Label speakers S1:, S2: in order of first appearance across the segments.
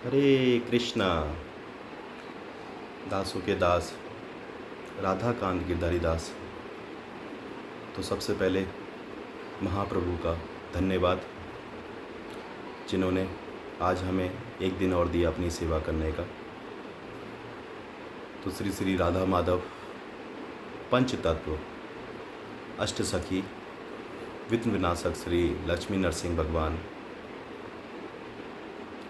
S1: हरे कृष्णा। दासों के दास राधा कांत गिरधारी दास। तो सबसे पहले महाप्रभु का धन्यवाद, जिन्होंने आज हमें एक दिन और दिया अपनी सेवा करने का। तो श्री श्री राधा माधव पंच तत्व अष्ट सखी विघ्न विनाशक श्री लक्ष्मी नरसिंह भगवान,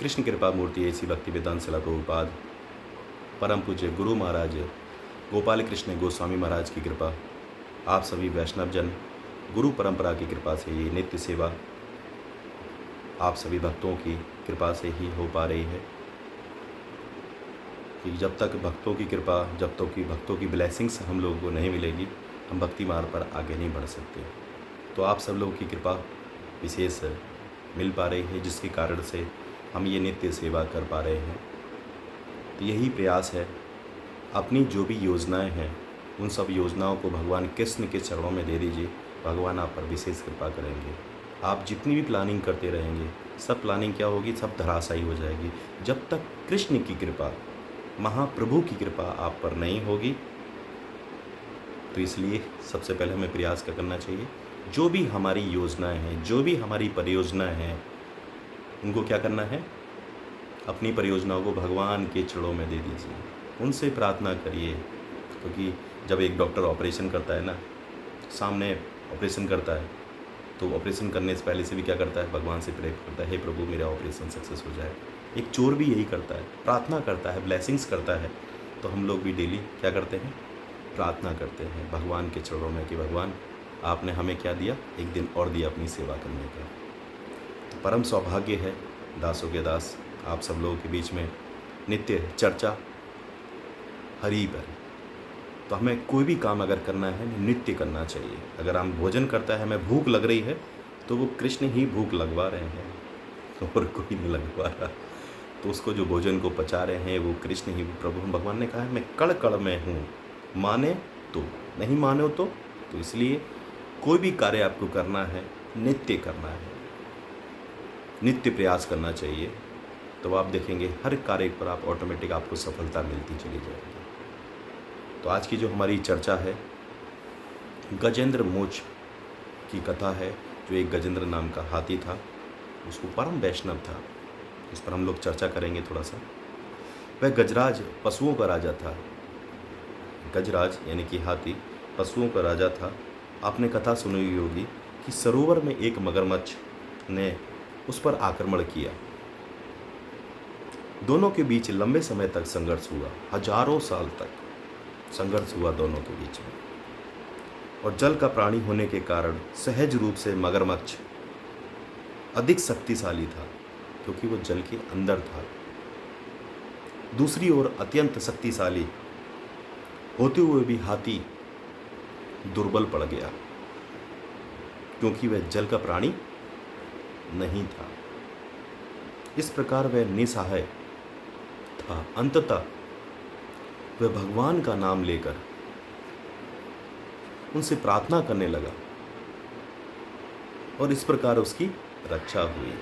S1: कृष्ण कृपा मूर्ति ऐसी भक्ति वेदांत शिला प्रभुपाद, परम पूज्य गुरु महाराज गोपाल कृष्ण गोस्वामी महाराज की कृपा, आप सभी वैष्णव जन गुरु परंपरा की कृपा से ये नित्य सेवा आप सभी भक्तों की कृपा से ही हो पा रही है। कि जब तक भक्तों की कृपा, जब तक कि भक्तों की ब्लेसिंग्स हम लोगों को नहीं मिलेगी, हम भक्ति मार्ग पर आगे नहीं बढ़ सकते। तो आप सब लोगों की कृपा विशेष मिल पा रही है, जिसके कारण से हम ये नित्य सेवा कर पा रहे हैं। तो यही प्रयास है, अपनी जो भी योजनाएं हैं उन सब योजनाओं को भगवान कृष्ण के चरणों में दे दीजिए। भगवान आप पर विशेष कृपा करेंगे। आप जितनी भी प्लानिंग करते रहेंगे, सब प्लानिंग क्या होगी, सब धराशायी हो जाएगी। जब तक कृष्ण की कृपा, महाप्रभु की कृपा आप पर नहीं होगी। तो इसलिए सबसे पहले हमें प्रयास क्या करना चाहिए, जो भी हमारी योजनाएं हैं, जो भी हमारी परियोजनाएं हैं, उनको क्या करना है, अपनी परियोजनाओं को भगवान के चरणों में दे दीजिए, उनसे प्रार्थना करिए। क्योंकि जब एक डॉक्टर ऑपरेशन करता है ना, सामने ऑपरेशन करता है, तो ऑपरेशन करने से पहले से भी क्या करता है, भगवान से प्रे करता है, हे प्रभु मेरा ऑपरेशन सक्सेस हो जाए। एक चोर भी यही करता है, प्रार्थना करता है, ब्लेसिंग्स करता है। तो हम लोग भी डेली क्या करते हैं, प्रार्थना करते हैं भगवान के चरणों में कि भगवान आपने हमें क्या दिया, एक दिन और दिया अपनी सेवा करने का। तो परम सौभाग्य है दासों के दास आप सब लोगों के बीच में नित्य चर्चा हरि पर। तो हमें कोई भी काम अगर करना है नित्य करना चाहिए। अगर हम भोजन करता है, हमें भूख लग रही है, तो वो कृष्ण ही भूख लगवा रहे हैं और कोई नहीं लगवा रहा। तो उसको जो भोजन को पचा रहे हैं वो कृष्ण ही, प्रभु भगवान ने कहा है मैं कण कण में हूँ, माने तो, नहीं मानो तो इसलिए कोई भी कार्य आपको करना है नित्य करना है, नित्य प्रयास करना चाहिए। तो आप देखेंगे हर कार्य पर आप ऑटोमेटिक आपको सफलता मिलती चली जाएगी। तो आज की जो हमारी चर्चा है, गजेंद्र मोक्ष की कथा है। जो एक गजेंद्र नाम का हाथी था, उसको परम वैष्णव था, इस पर हम लोग चर्चा करेंगे थोड़ा सा। वह गजराज पशुओं का राजा था। गजराज यानी कि हाथी पशुओं का राजा था। आपने कथा सुनी होगी कि सरोवर में एक मगरमच्छ ने उस पर आक्रमण किया। दोनों के बीच लंबे समय तक संघर्ष हुआ, हजारों साल तक संघर्ष हुआ दोनों के बीच में। और जल का प्राणी होने के कारण सहज रूप से मगरमच्छ अधिक शक्तिशाली था, क्योंकि वो जल के अंदर था। दूसरी ओर अत्यंत शक्तिशाली होते हुए भी हाथी दुर्बल पड़ गया, क्योंकि वह जल का प्राणी नहीं था। इस प्रकार वह निसहाय था। अंततः वह भगवान का नाम लेकर उनसे प्रार्थना करने लगा और इस प्रकार उसकी रक्षा हुई।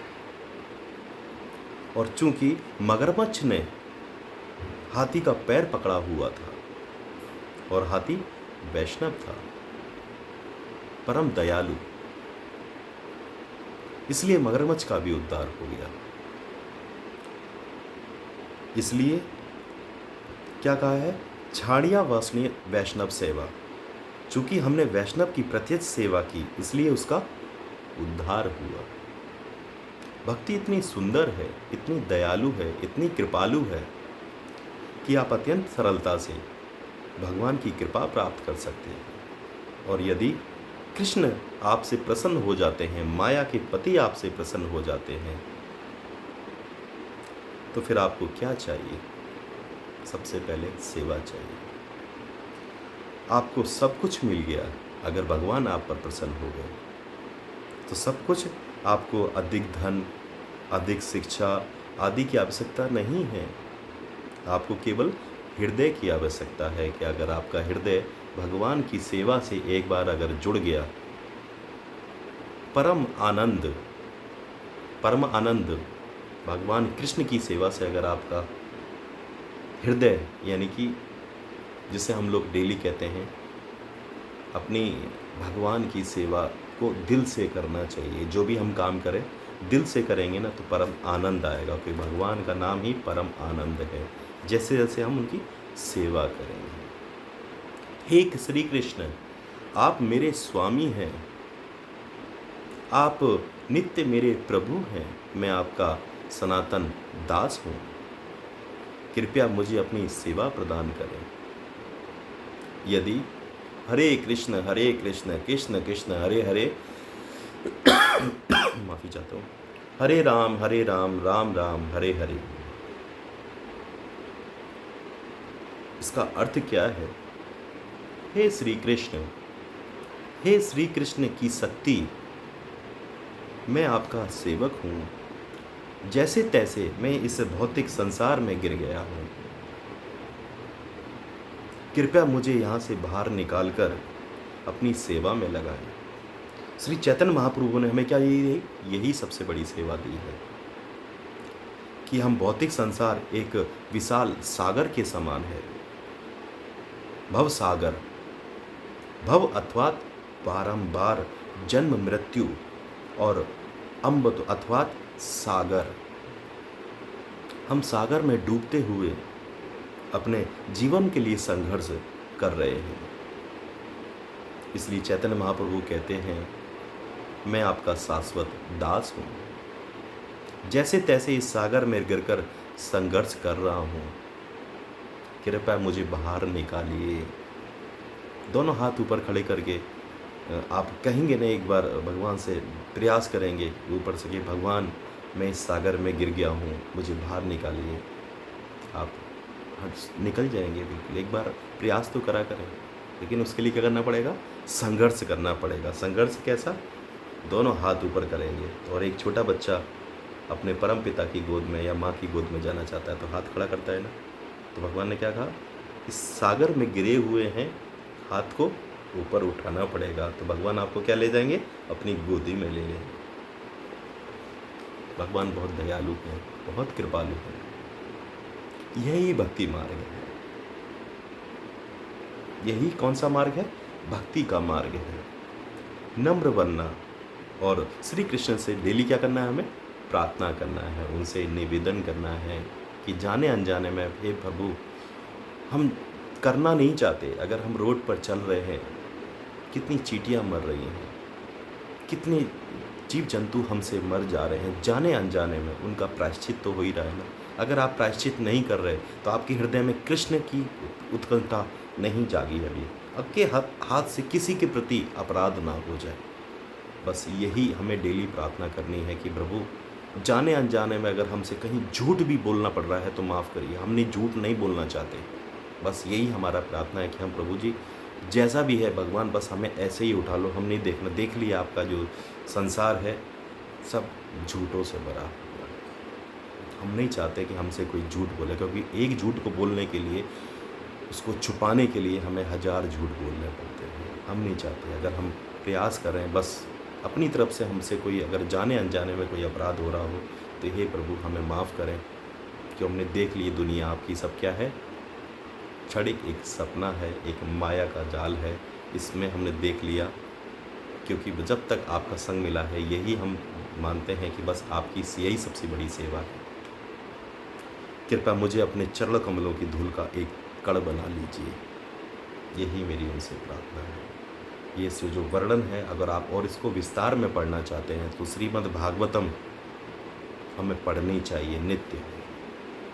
S1: और चूंकि मगरमच्छ ने हाथी का पैर पकड़ा हुआ था और हाथी वैष्णव था, परम दयालु, इसलिए मगरमच्छ का भी उद्धार हो गया। इसलिए क्या कहा है, छाड़िया वासनीय वैष्णव सेवा। चूंकि हमने वैष्णव की प्रत्यक्ष सेवा की, इसलिए उसका उद्धार हुआ। भक्ति इतनी सुंदर है, इतनी दयालु है, इतनी कृपालु है कि आप अत्यंत सरलता से भगवान की कृपा प्राप्त कर सकते हैं। और यदि कृष्ण आपसे प्रसन्न हो जाते हैं, माया के पति आपसे प्रसन्न हो जाते हैं, तो फिर आपको क्या चाहिए, सबसे पहले सेवा चाहिए। आपको सब कुछ मिल गया अगर भगवान आप पर प्रसन्न हो गए, तो सब कुछ, आपको अधिक धन, अधिक शिक्षा आदि की आवश्यकता नहीं है। आपको केवल हृदय की आवश्यकता है कि अगर आपका हृदय भगवान की सेवा से एक बार अगर जुड़ गया, परम आनंद भगवान कृष्ण की सेवा से अगर आपका हृदय, यानी कि जिसे हम लोग डेली कहते हैं, अपनी भगवान की सेवा को दिल से करना चाहिए। जो भी हम काम करें दिल से करेंगे ना, तो परम आनंद आएगा, क्योंकि भगवान का नाम ही परम आनंद है। जैसे जैसे हम उनकी सेवा करेंगे। हे श्री कृष्ण, आप मेरे स्वामी हैं, आप नित्य मेरे प्रभु हैं, मैं आपका सनातन दास हूँ, कृपया मुझे अपनी सेवा प्रदान करें। यदि हरे कृष्ण कृष्ण कृष्ण हरे हरे माफ़ी चाहता हूँ, हरे राम राम राम हरे हरे, इसका अर्थ क्या है? हे श्री कृष्ण की शक्ति, मैं आपका सेवक हूँ, जैसे तैसे मैं इस भौतिक संसार में गिर गया हूँ, कृपया मुझे यहाँ से बाहर निकालकर अपनी सेवा में लगाएं। श्री चैतन्य महाप्रभु ने हमें क्या यही सबसे बड़ी सेवा दी है कि हम भौतिक संसार एक विशाल सागर के समान है। भव सागर, भव अर्थात बारंबार जन्म मृत्यु, और अम्बत अर्थात सागर। हम सागर में डूबते हुए अपने जीवन के लिए संघर्ष कर रहे हैं। इसलिए चैतन्य महाप्रभु कहते हैं, मैं आपका शाश्वत दास हूँ, जैसे तैसे इस सागर में गिरकर संघर्ष कर रहा हूँ, कृपया मुझे बाहर निकालिए। दोनों हाथ ऊपर खड़े करके आप कहेंगे ना, एक बार भगवान से प्रयास करेंगे ऊपर से कि भगवान, मैं इस सागर में गिर गया हूँ, मुझे बाहर निकालिए। आप निकल जाएंगे बिल्कुल। एक बार प्रयास तो करा करें, लेकिन उसके लिए क्या करना पड़ेगा? संघर्ष करना पड़ेगा। संघर्ष कैसा? दोनों हाथ ऊपर करेंगे। और एक छोटा बच्चा अपने परम पिता की गोद में या माँ की गोद में जाना चाहता है तो हाथ खड़ा करता है ना। तो भगवान ने क्या कहा? इस सागर में गिरे हुए हैं, हाथ को ऊपर उठाना पड़ेगा। तो भगवान आपको क्या ले जाएंगे? अपनी गोदी में ले लेंगे। भगवान बहुत दयालु हैं, बहुत कृपालु हैं। यही भक्ति मार्ग है। यही कौन सा मार्ग है? भक्ति का मार्ग है। नम्र बनना और श्री कृष्ण से डेली क्या करना है? हमें प्रार्थना करना है, उनसे निवेदन करना है कि जाने अनजाने में, हे प्रभु, हम करना नहीं चाहते, अगर हम रोड पर चल रहे हैं, कितनी चींटियाँ मर रही हैं, कितने जीव जंतु हमसे मर जा रहे हैं जाने अनजाने में, उनका प्रायश्चित तो हो ही रहा है ना। अगर आप प्रायश्चित नहीं कर रहे तो आपके हृदय में कृष्ण की उत्कंठा नहीं जागी अभी, आपके हाथ से किसी के प्रति अपराध ना हो जाए। बस यही हमें डेली प्रार्थना करनी है कि प्रभु, जाने अनजाने में अगर हमसे कहीं झूठ भी बोलना पड़ रहा है तो माफ़ करिए, हमने झूठ नहीं बोलना चाहते। बस यही हमारा प्रार्थना है कि हम प्रभु जी, जैसा भी है भगवान, बस हमें ऐसे ही उठा लो। हम नहीं देखना, देख लिया आपका जो संसार है सब झूठों से भरा हुआ है। हम नहीं चाहते कि हमसे कोई झूठ बोले, क्योंकि एक झूठ को बोलने के लिए, उसको छुपाने के लिए हमें 1000 झूठ बोलने पड़ते हैं। हम नहीं चाहते। अगर हम प्रयास कर रहे हैं, बस अपनी तरफ से हमसे कोई अगर जाने अनजाने में कोई अपराध हो रहा हो तो हे प्रभु हमें माफ़ करें, कि हमने देख ली दुनिया आपकी सब क्या है, क्षणिक एक सपना है, एक माया का जाल है, इसमें हमने देख लिया। क्योंकि जब तक आपका संग मिला है, यही हम मानते हैं कि बस आपकी यही सबसे बड़ी सेवा है। कृपया मुझे अपने चरण कमलों की धूल का एक कण बना लीजिए, यही मेरी उनसे प्रार्थना है। ये जो वर्णन है, अगर आप और इसको विस्तार में पढ़ना चाहते हैं तो श्रीमद् भागवतम हमें पढ़नी चाहिए नित्य।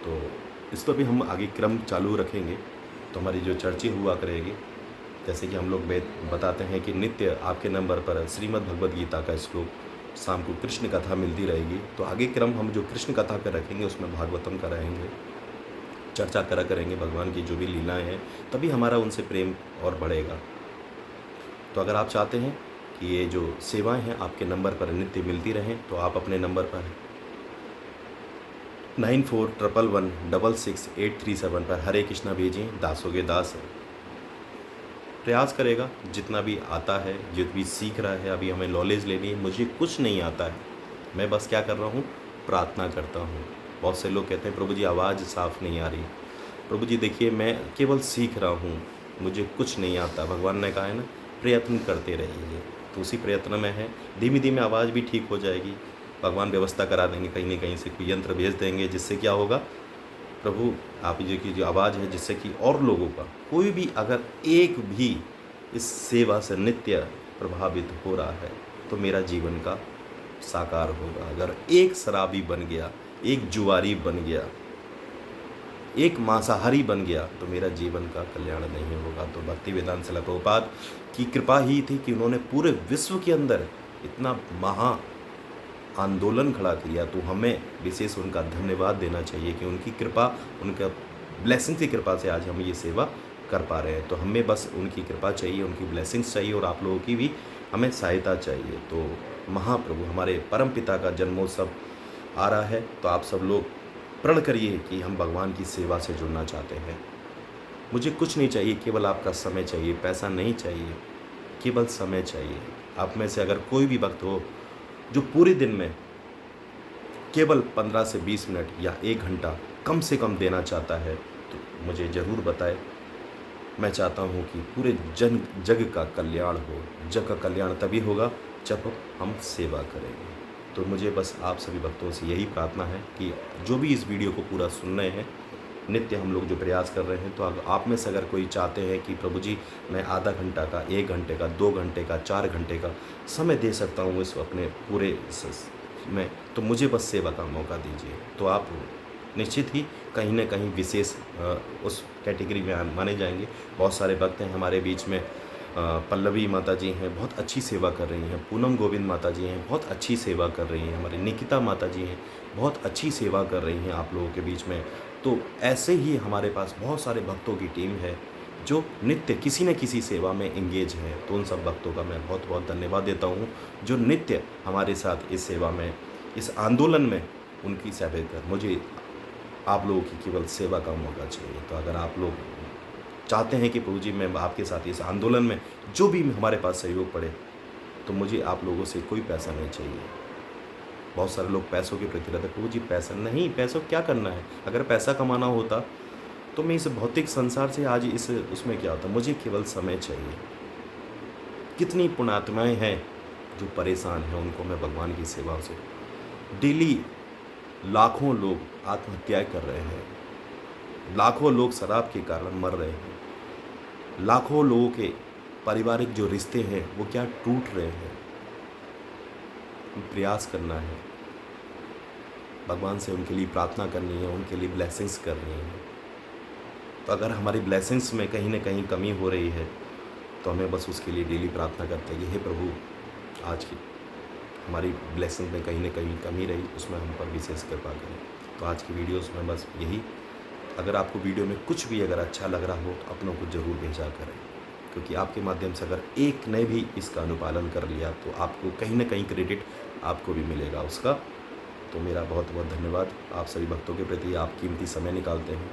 S1: तो इस पर भी हम आगे क्रम चालू रखेंगे, तो हमारी जो चर्चा हुआ करेगी, जैसे कि हम लोग बताते हैं कि नित्य आपके नंबर पर श्रीमद् भगवद गीता का श्लोक, शाम को कृष्ण कथा मिलती रहेगी। तो आगे क्रम हम जो कृष्ण कथा का रखेंगे उसमें भागवतम का रहेंगे, चर्चा करेंगे भगवान की जो भी लीलाएं हैं, तभी हमारा उनसे प्रेम और बढ़ेगा। तो अगर आप चाहते हैं कि ये जो सेवाएं हैं आपके नंबर पर नित्य मिलती रहें, तो आप अपने नंबर पर 9411166837 पर हरे कृष्णा भेजें। दासों के दास प्रयास करेगा, जितना भी आता है, जो भी सीख रहा है, अभी हमें नॉलेज लेनी है। मुझे कुछ नहीं आता है, मैं बस क्या कर रहा हूँ, प्रार्थना करता हूँ। बहुत से लोग कहते हैं प्रभु जी आवाज़ साफ़ नहीं आ रही। प्रभु जी देखिए मैं केवल सीख रहा हूँ, मुझे कुछ नहीं आता। भगवान ने कहा है ना, प्रयत्न करते रहिए, तो उसी प्रयत्न में है। धीमे धीमे आवाज़ भी ठीक हो जाएगी। भगवान व्यवस्था करा देंगे, कहीं न कहीं से कोई यंत्र भेज देंगे, जिससे क्या होगा, प्रभु आप जी की जो आवाज़ है, जिससे कि और लोगों का कोई भी अगर एक भी इस सेवा से नित्य प्रभावित हो रहा है, तो मेरा जीवन का साकार होगा। अगर एक शराबी बन गया, एक जुआरी बन गया, एक मांसाहारी बन गया, तो मेरा जीवन का कल्याण नहीं होगा। तो भक्ति वेदांत शिला प्रभुपाद की कृपा ही थी कि उन्होंने पूरे विश्व के अंदर इतना महा आंदोलन खड़ा किया। तो हमें विशेष उनका धन्यवाद देना चाहिए कि उनकी कृपा, उनका ब्लेसिंग की कृपा से आज हम ये सेवा कर पा रहे हैं। तो हमें बस उनकी कृपा चाहिए, उनकी ब्लेसिंग्स चाहिए, और आप लोगों की भी हमें सहायता चाहिए। तो महाप्रभु हमारे परम पिता का जन्मोत्सव आ रहा है, तो आप सब लोग प्रण करिए कि हम भगवान की सेवा से जुड़ना चाहते हैं। मुझे कुछ नहीं चाहिए, केवल आपका समय चाहिए, पैसा नहीं चाहिए, केवल समय चाहिए। आप में से अगर कोई भी भक्त हो जो पूरे दिन में केवल 15 से 20 मिनट या 1 घंटा कम से कम देना चाहता है, तो मुझे ज़रूर बताएं। मैं चाहता हूँ कि पूरे जग का कल्याण हो। जग का कल्याण तभी होगा जब हम सेवा करेंगे। तो मुझे बस आप सभी भक्तों से यही प्रार्थना है कि जो भी इस वीडियो को पूरा सुन रहे हैं, नित्य हम लोग जो प्रयास कर रहे हैं, तो आप में से अगर कोई चाहते हैं कि प्रभु जी मैं आधा घंटा का, 1 घंटे का, 2 घंटे का, 4 घंटे का समय दे सकता हूँ इस अपने पूरे में, तो मुझे बस सेवा का मौका दीजिए। तो आप निश्चित ही कहीं न कहीं विशेष उस कैटेगरी में माने जाएंगे। बहुत सारे भक्त हैं हमारे बीच में। पल्लवी माता जी हैं, बहुत अच्छी सेवा कर रही हैं। पूनम गोविंद माता जी हैं, बहुत अच्छी सेवा कर रही हैं। हमारी निकिता माता जी हैं, बहुत अच्छी सेवा कर रही हैं आप लोगों के बीच में। तो ऐसे ही हमारे पास बहुत सारे भक्तों की टीम है जो नित्य किसी न किसी सेवा में एंगेज हैं। तो उन सब भक्तों का मैं बहुत बहुत धन्यवाद देता हूँ जो नित्य हमारे साथ इस सेवा में, इस आंदोलन में उनकी सेवा कर। मुझे आप लोगों की केवल सेवा का मौका चाहिए। तो अगर आप लोग चाहते हैं कि प्रभु जी मैं आपके साथ इस आंदोलन में जो भी हमारे पास सहयोग पड़े, तो मुझे आप लोगों से कोई पैसा नहीं चाहिए। बहुत सारे लोग पैसों के प्रति रहते हैं, प्रभु जी पैसा नहीं, पैसों क्या करना है। अगर पैसा कमाना होता तो मैं इस भौतिक संसार से आज इस उसमें क्या होता। मुझे केवल समय चाहिए। कितनी पुण्यात्माएं हैं जो परेशान हैं, उनको मैं भगवान की सेवा से, डेली लाखों लोग आत्महत्याएं कर रहे हैं, लाखों लोग शराब के कारण मर रहे हैं, लाखों लोगों के पारिवारिक जो रिश्ते हैं वो क्या टूट रहे हैं। प्रयास करना है, भगवान से उनके लिए प्रार्थना करनी है, उनके लिए ब्लेसिंग्स करनी है। तो अगर हमारी ब्लेसिंग्स में कहीं ना कहीं कमी हो रही है, तो हमें बस उसके लिए डेली प्रार्थना करते हैं कि हे प्रभु आज की हमारी ब्लेसिंग में कहीं ना कहीं कमी रही, उसमें हम पर विशेष कृपा करें। तो आज की वीडियोस में बस यही। अगर आपको वीडियो में कुछ भी अगर अच्छा लग रहा हो तो अपनों को ज़रूर भेजा करें, क्योंकि आपके माध्यम से अगर एक ने भी इसका अनुपालन कर लिया तो आपको कहीं ना कहीं क्रेडिट आपको भी मिलेगा उसका। तो मेरा बहुत बहुत धन्यवाद आप सभी भक्तों के प्रति, आप कीमती समय निकालते हैं।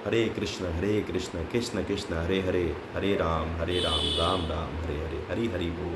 S1: हरे कृष्ण कृष्ण कृष्ण हरे हरे, हरे राम राम राम हरे हरे, हरि हरि बोल।